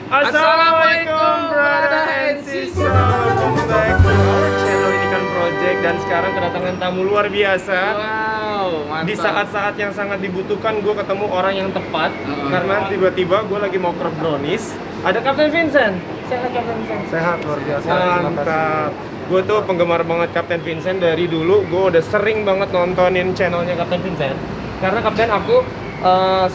Assalamualaikum brother and sister. Welcome back to our channel Ini Kan Project. Dan sekarang kedatangan tamu luar biasa. Wow, mantap. Di saat-saat yang sangat dibutuhkan gue ketemu orang yang tepat. Karena tiba-tiba gue lagi mau ke brownies. Ada Kapten Vincent. Sehat Kapten Vincent? Sehat, luar biasa. Mantap. Gue tuh penggemar banget Kapten Vincent dari dulu. Gue udah sering banget nontonin channelnya Kapten Vincent. Karena Kapten aku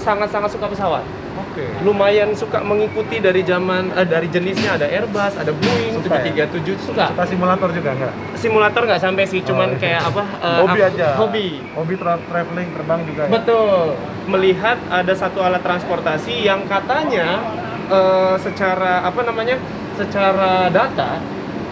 sangat-sangat suka pesawat. Oke. Lumayan suka mengikuti dari zaman dari jenisnya, ada Airbus, ada Boeing, Suka ya? 737 suka. Suka simulator juga enggak? Simulator nggak sampai sih, cuman iya. kayak apa? Hobi aja. Hobi. Hobi traveling, terbang juga ya? Betul. Melihat ada satu alat transportasi yang katanya secara apa namanya? Secara data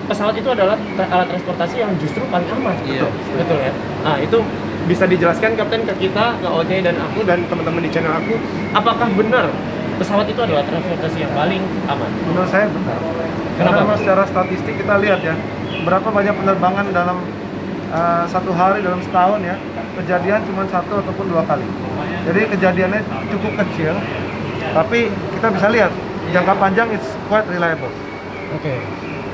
pesawat itu adalah alat transportasi yang justru paling aman. Iya. Betul ya. Nah, itu bisa dijelaskan Kapten ke kita, ke OJ dan aku dan teman-teman di channel aku, apakah benar pesawat itu adalah transportasi yang paling aman? Menurut saya benar. Kenapa? Karena secara statistik kita lihat ya, berapa banyak penerbangan dalam satu hari, dalam setahun ya, kejadian cuma satu ataupun dua kali. Jadi kejadiannya cukup kecil, tapi kita bisa lihat jangka panjang it's quite reliable. Oke.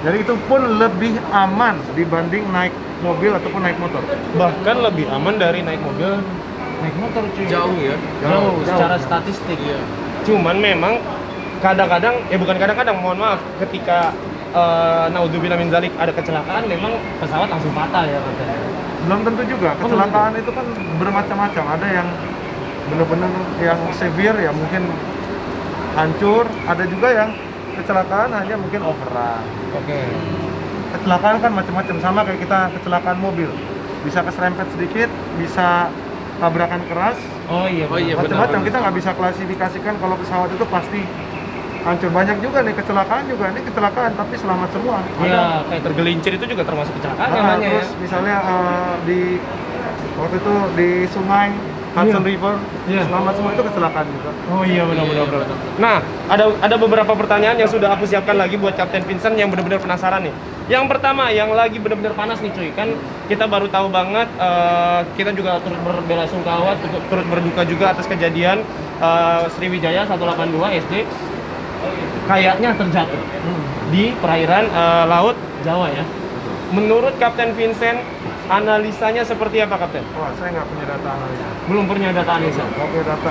Jadi itu pun lebih aman dibanding naik mobil ataupun naik motor. Bahkan lebih aman dari naik mobil, naik motor cuy. Jauh ya. Jauh secara statistik ya. Cuman memang kadang-kadang, bukan kadang-kadang, mohon maaf, ketika naudzubillah min dzalik ada kecelakaan, memang pesawat langsung fatal ya katanya. Belum tentu juga, kecelakaan itu kan bermacam-macam. Ada yang benar-benar yang severe ya mungkin hancur, ada juga yang kecelakaan hanya mungkin overrun. Oke. Kecelakaan kan macam-macam, sama kayak kita kecelakaan mobil. Bisa keserempet sedikit, bisa tabrakan keras, Oh iya. Oh iya, macam-macam. benar. Kita nggak bisa klasifikasikan kalau pesawat itu pasti hancur. Banyak juga nih kecelakaan juga, ini kecelakaan tapi selamat semua. Iya, kayak tergelincir itu juga termasuk kecelakaan Nah, namanya ya. terus misalnya di waktu itu di sungai Hudson Iya. River, Iya. selamat semua, itu kecelakaan juga. Oh iya, benar-benar. Nah, ada beberapa pertanyaan yang sudah aku siapkan lagi buat Kapten Vincent yang benar-benar penasaran nih. Yang pertama, yang lagi benar-benar panas nih cuy, kan kita baru tahu banget, kita juga turut berbela-sungkawa, turut berduka juga atas kejadian Sriwijaya 182 SD kayaknya terjatuh di perairan laut Jawa ya. Menurut Kapten Vincent, analisanya seperti apa Kapten? Wah, saya nggak punya data analisa. Belum punya data analisa. Nggak punya data.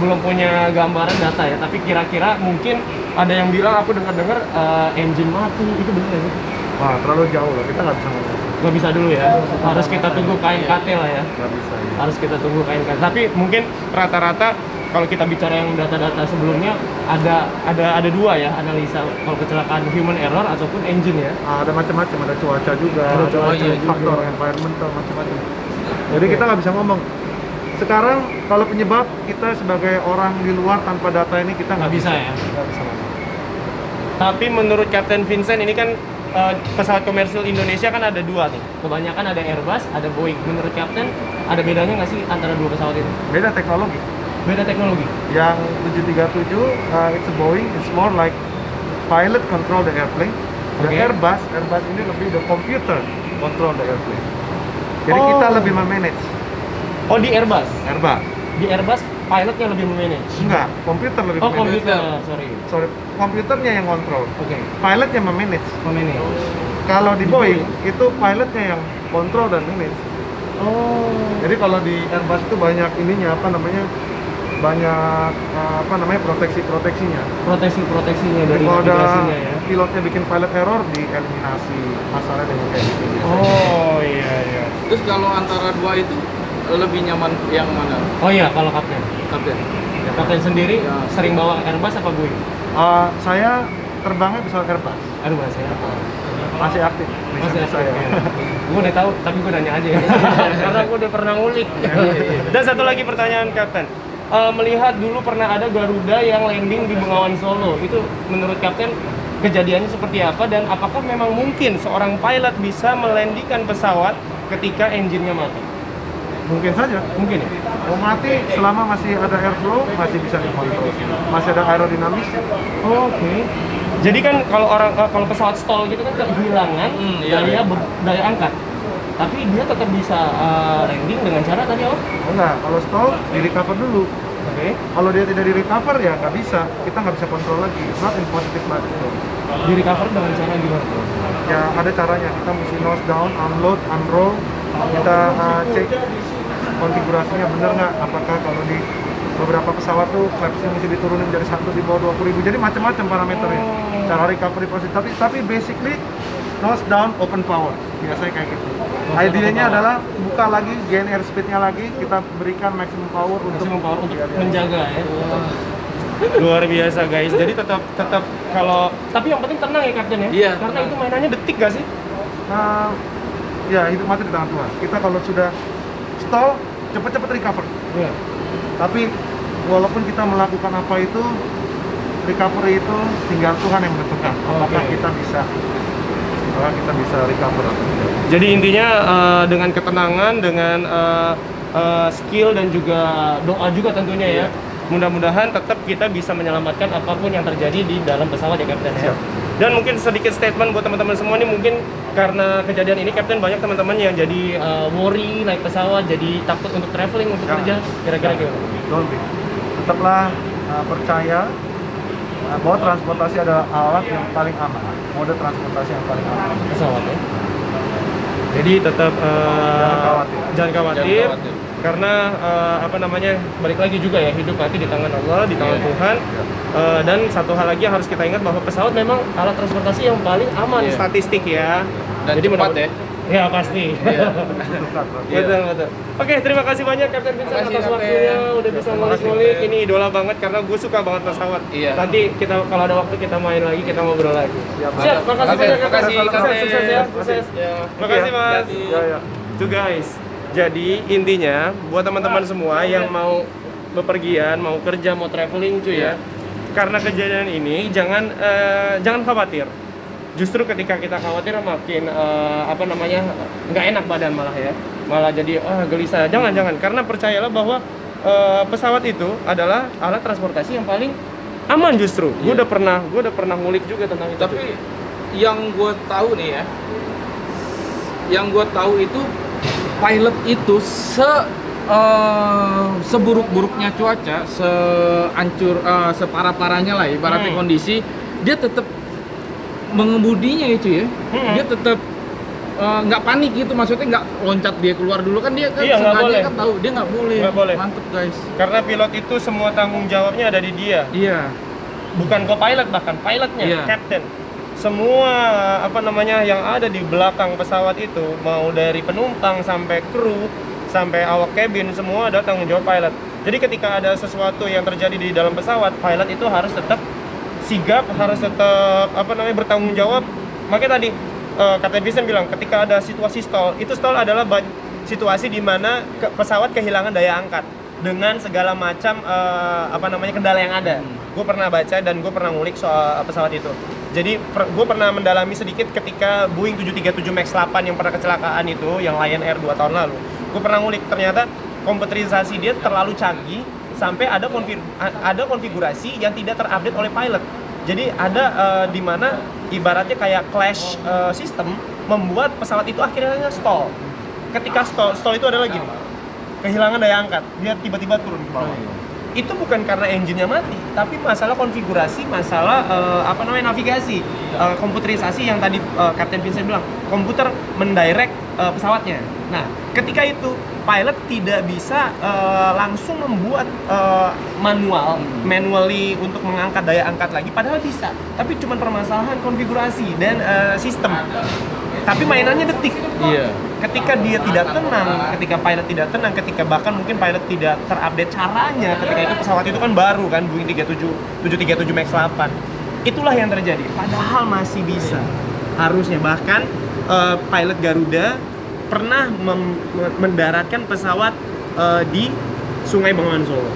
Belum punya gambaran data ya, tapi kira-kira mungkin ada yang bilang, aku dengar engine mati, itu benar nggak sih? Wah, terlalu jauh lah, kita nggak bisa ngomong. Nggak bisa dulu ya, harus kita tunggu KNKT lah ya, Nggak bisa ya. harus kita tunggu KNKT. Tapi mungkin rata-rata kalau kita bicara yang data-data sebelumnya ada dua ya analisa kalau kecelakaan, human error ataupun engine ya. Ada macam-macam, ada cuaca juga, Ada ada cuaca macam juga. faktor environmental, macam-macam. Jadi kita nggak bisa ngomong. Sekarang kalau penyebab, kita sebagai orang di luar tanpa data ini kita Nggak bisa ya. Nggak bisa ngomong. Tapi menurut Kapten Vincent ini kan pesawat komersil Indonesia kan ada dua nih. Kebanyakan ada Airbus, ada Boeing. Menurut Kapten ada bedanya nggak sih antara dua pesawat itu? Beda teknologi. Beda teknologi. Yang 737 it's a Boeing, it's more like pilot control the airplane. The Oke. Airbus ini lebih the computer control the airplane. Jadi Oh. kita lebih memanage Oh, di Airbus. Airbus. Di Airbus pilotnya lebih memanage. Enggak, komputer lebih Oh, memanage. komputer. Sorry. Sorry, komputernya yang kontrol. Oke. Pilotnya memanage. Memanage. Kalau di Di Boeing Boeing. itu pilotnya yang kontrol dan manage. Oh. Jadi kalau di Airbus itu banyak ininya banyak proteksinya. Proteksinya Jadi dari kalau ada navigasinya ya. pilotnya bikin pilot error, dieliminasi masalahnya dengan kayak gitu biasanya. Oh iya iya. Terus kalau antara dua itu lebih nyaman yang mana, Oh iya, kalau Kapten. Kapten? Kapten sendiri Ya. sering bawa Airbus apa Boeing? Saya terbangnya pesawat Airbus, Airbus ya. masih aktif Masih lisensi saya. Gue udah tahu, tapi gue nanya aja ya. Karena gue udah pernah ngulik. Dan satu lagi pertanyaan Kapten. Melihat dulu pernah ada Garuda yang landing di Bengawan Solo. Itu menurut Kapten kejadiannya seperti apa dan apakah memang mungkin seorang pilot bisa melandingkan pesawat ketika engine-nya mati? Mungkin saja. Mungkin ya? Mau mati selama masih ada airflow, masih bisa dikontrol. Masih ada aerodinamis. Oh, oke. Jadi kan kalau pesawat stall gitu kan kehilangan Iya. daya angkat. Tapi dia tetap bisa landing dengan cara tadi apa? Oh enggak, kalau stall di recover dulu. Oke. Kalau dia tidak di recover ya nggak bisa, kita nggak bisa kontrol lagi. Not in positive light control. Di recover dengan cara gimana tuh? Ya ada caranya, kita mesti nose down, unload, unroll, kita cek konfigurasinya bener nggak, apakah kalau di beberapa pesawat tuh flapsnya mesti diturunin dari 1 di bawah 20.000, jadi macam-macam parameternya cara recovery proses, tapi basically nose down, open power, biasanya kayak gitu. Idenya adalah buka lagi, gain airspeed-nya lagi, kita berikan maximum power untuk menjaga ya. Luar biasa guys. Jadi tetap kalau tapi yang penting tenang ya Kapten ya. Iya, Karena tenang. itu mainannya detik gak sih? Ya hidup mati di tangan Tuhan. Kita kalau sudah stall, cepet-cepet recover. Iya. Tapi walaupun kita melakukan apa itu, recovery itu tinggal Tuhan yang menentukan. Apakah Oke. kita bisa recover atau tidak. Jadi intinya dengan ketenangan, dengan skill dan juga doa juga tentunya ya. Mudah-mudahan tetap kita bisa menyelamatkan apapun yang terjadi di dalam pesawat ya Kapten ya. Siap. Dan mungkin sedikit statement buat teman-teman semua nih, mungkin karena kejadian ini Kapten banyak teman-teman yang jadi worry naik pesawat, jadi takut untuk traveling, untuk kerja. Kira-kira gimana? Don't be. Tetaplah percaya bahwa transportasi adalah alat yang paling aman. Mode transportasi yang paling aman. Pesawat ya. Jadi tetap jangan khawatir. Karena balik lagi juga ya, hidup mati di tangan Allah, di tangan Tuhan. Dan satu hal lagi yang harus kita ingat bahwa pesawat memang alat transportasi yang paling aman statistik ya. Dan jadi cepat ya. Ya pasti. Betul. Oke, terima kasih banyak Kapten Vincent Terima kasih, atas Kapten. waktunya udah bisa Terima kasih, ngulik-ngulik. Kapten. Ini idola banget karena gue suka banget pesawat. Iya. Nanti kita kalau ada waktu kita main lagi, kita ngobrol lagi. Siap. Siap, makasih Kapten, banyak makasih, Kapten. Sukses ya, Kapten. sukses. Ya. Makasih Mas. Hati-hati. Ya. Tuh guys, jadi intinya buat teman-teman semua yang mau bepergian, mau kerja, mau traveling cuy ya. Karena kejadian ini jangan khawatir. Justru ketika kita khawatir makin nggak enak badan malah jadi gelisah. Jangan karena percayalah bahwa pesawat itu adalah alat transportasi yang paling aman justru. Gue udah pernah ngulik juga tentang itu. Tapi yang gue tahu nih ya, itu pilot itu seburuk-buruknya cuaca, separah-parahnya lah ibaratnya kondisi, dia tetap mengemudinya itu ya. Dia tetap nggak panik gitu, maksudnya nggak loncat dia keluar dulu kan, dia kan Iya, nggak boleh. kan tahu dia nggak boleh. Mantep guys. Karena pilot itu semua tanggung jawabnya ada di dia. Iya. Bukan co-pilot, bahkan pilotnya, Iya. captain. Semua yang ada di belakang pesawat itu, mau dari penumpang sampai kru, sampai awak kabin, semua ada tanggung jawab pilot. Jadi ketika ada sesuatu yang terjadi di dalam pesawat, pilot itu harus tetap sigap, harus tetap bertanggung jawab. Makanya tadi Kapten Vincent bilang ketika ada situasi stall, itu stall adalah situasi di mana pesawat kehilangan daya angkat dengan segala macam kendala yang ada. Gue pernah baca dan gue pernah ngulik soal pesawat itu. Jadi gue pernah mendalami sedikit ketika Boeing 737 MAX 8 yang pernah kecelakaan itu, yang Lion Air 2 tahun lalu. Gue pernah ngulik, ternyata komputerisasi dia terlalu canggih sampai ada konfigurasi yang tidak terupdate oleh pilot. Jadi ada di mana ibaratnya kayak clash system membuat pesawat itu akhirnya stall. Ketika stall itu adalah gini, kehilangan daya angkat, dia tiba-tiba turun ke bawah. Itu bukan karena engine-nya mati, tapi masalah konfigurasi, masalah navigasi, komputerisasi yang tadi Kapten Vincent bilang, komputer mendirect pesawatnya. Nah, ketika itu pilot tidak bisa langsung membuat manually untuk mengangkat daya angkat lagi, padahal bisa. Tapi cuma permasalahan konfigurasi dan sistem. Tapi mainannya detik. Iya. Ketika dia tidak tenang, ketika pilot tidak tenang, ketika bahkan mungkin pilot tidak terupdate caranya, ketika itu pesawat itu kan baru kan, Boeing 737 MAX 8. Itulah yang terjadi. Padahal masih bisa. Harusnya bahkan pilot Garuda pernah mendaratkan pesawat di Sungai Bengawan Solo.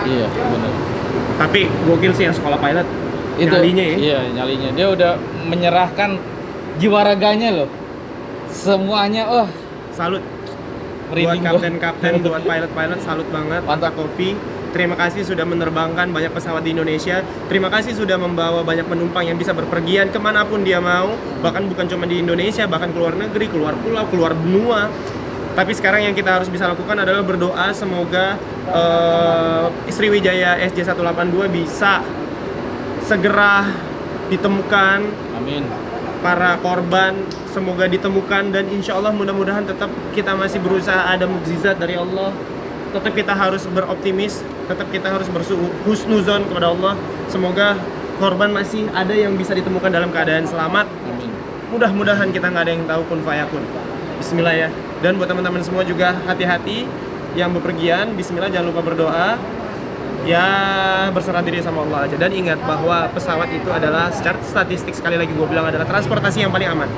Iya, benar. Tapi gokil sih yang sekolah pilot. Itu Nyalinya ya. Iya, nyalinya. Dia udah menyerahkan jiwa raganya loh. Semuanya Salut. merinding Buat gua. kapten-kapten, buat pilot-pilot, salut banget. Mantap. Kopi. Terima kasih sudah menerbangkan banyak pesawat di Indonesia. Terima kasih sudah membawa banyak penumpang yang bisa berpergian kemanapun dia mau. Bahkan bukan cuma di Indonesia, bahkan keluar negeri, keluar pulau, keluar benua. Tapi sekarang yang kita harus bisa lakukan adalah berdoa semoga Sriwijaya SJ182 bisa segera ditemukan. Amin. Para korban semoga ditemukan, dan insya Allah mudah-mudahan tetap kita masih berusaha, ada mukjizat dari Allah. Tetap kita harus beroptimis, tetap kita harus berhusnuzon kepada Allah. Semoga korban masih ada yang bisa ditemukan dalam keadaan selamat. Amin. Mudah-mudahan kita nggak ada yang tahu kun fayakun. Bismillah ya. Dan buat teman-teman semua juga hati-hati yang bepergian. Bismillah, jangan lupa berdoa. Ya berserah diri sama Allah aja, dan ingat bahwa pesawat itu adalah secara statistik, sekali lagi gue bilang, adalah transportasi yang paling aman.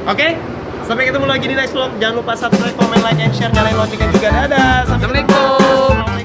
Oke? Sampai ketemu lagi di next vlog. Jangan lupa subscribe, comment, like, and share, nyalain loncengnya juga. Dadah. Sampai ketemu. Assalamualaikum.